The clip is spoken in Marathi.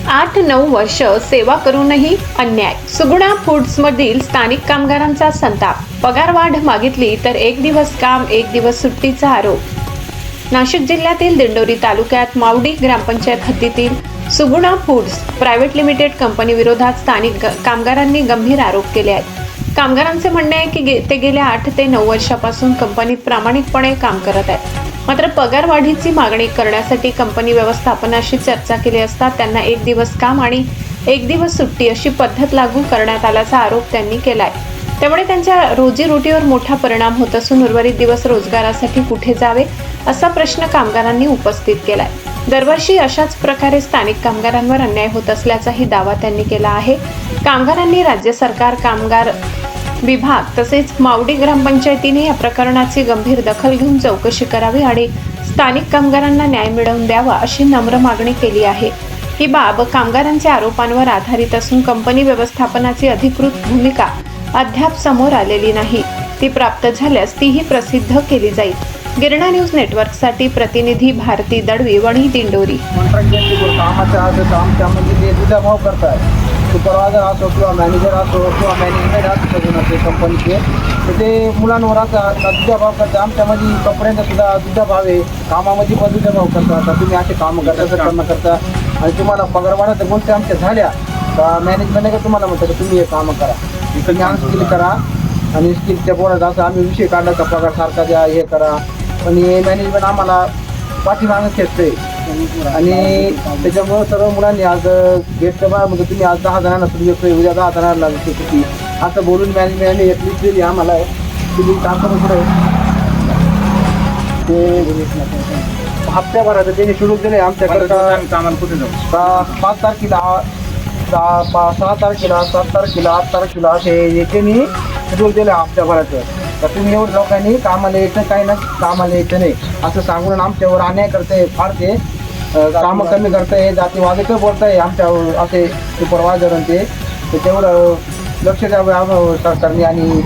8-9 वर्ष सेवा करूनही अन्याय. सुगुणा फूड्समधील स्थानिक कामगारांचा संताप. पगारवाढ मागितली तर 1 दिवस काम 1 दिवस सुट्टीचा आरोप. नाशिक जिल्ह्यातील दिंडोरी तालुक्यात मावडी ग्रामपंचायत हद्दीतील सुगुणा फूड्स प्रायव्हेट लिमिटेड कंपनी विरोधात स्थानिक कामगारांनी गंभीर आरोप केले आहेत. कामगारांचे म्हणणे आहे की ते गेल्या 8 ते 9 वर्षापासून कंपनीत प्रामाणिकपणे काम करत आहेत. मात्र पगार वाढीची मागणी करण्यासाठी कंपनी व्यवस्थापनाशी चर्चा केली असता त्यांना 1 दिवस काम आणि 1 दिवस सुट्टी अशी पद्धत लागू करण्यात आल्याचा आरोप त्यांनी केलाय. त्यामुळे त्यांच्या रोजीरोटीवर मोठा परिणाम होत असून उर्वरित दिवस रोजगारासाठी कुठे जावे असा प्रश्न कामगारांनी उपस्थित केलाय. दरवर्षी अशाच प्रकारे स्थानिक कामगारांवर अन्याय होत असल्याचाही दावा त्यांनी केला आहे. कामगारांनी राज्य सरकार, कामगार विभाग तसेच मावडी ग्रामपंचायतीने या प्रकरणाची गंभीर दखल घेऊन चौकशी करावी आणि स्थानिक कामगारांना न्याय मिळवून द्यावा अशी नम्र मागणी केली आहे. ही बाब कामगारांच्या आरोपांवर आधारित असून कंपनी व्यवस्थापनाची अधिकृत भूमिका अद्याप समोर आलेली नाही. ती प्राप्त झाल्यास तीही प्रसिद्ध केली जाईल. गिरणा न्यूज नेटवर्कसाठी प्रतिनिधी भारती दळवी, वणी, दिंडोरी. सुपरवायझर असो किंवा मॅनेजर असो किंवा मॅनेजमेंट असो कंपनीचे तर ते मुलांवर आता दुधाभाव करतात. आमच्यामध्ये कपड्यांचा सुद्धा दुधाभाव आहे, कामामध्ये पण दुधाभाव करतात. आता तुम्ही असे कामं करता आणि तुम्हाला पगार वाढत गोष्टी आमच्या झाल्या का मॅनेजमेंट का तुम्हाला म्हणतं की तुम्ही हे कामं करा, तुम्ही अनस्किल करा आणि स्किलच्या बोर्डात असं आम्ही विषय काढला का पगार सारखा द्या, हे करा. पण हे मॅनेजमेंट आम्हाला पाठीमागं खेचतंय आणि त्याच्यामुळं सर्व मुलांनी आज गेटचं बा म्हणजे तुम्ही आज 10 जणांना सुरू येतोय, उद्या 10 जणांना सुट्टी असं बोलून मॅनेजमेंटने एक लिस्ट दिली आम्हाला. तुम्ही काम करून पुढे ते हप्त्याभराचं त्यांनी शेड्यूल दिले आमच्याकडे. 5 तारखेला 6 तारखेला 7 तारखेला 8 तारखेला असे त्यांनी शेड्यूल दिलं हप्त्याभराचं. तर तुम्ही एवढं लोकांनी कामाला यायचं काही ना कामाला यायचं नाही असं सांगून आमच्यावर अन्याय करते. फार ते कामं कमी करताय, जातीवादीचं बोलताय आमच्यावर असे सुपरवायझर ते तेवढं लक्ष द्यावं सरकारने आणि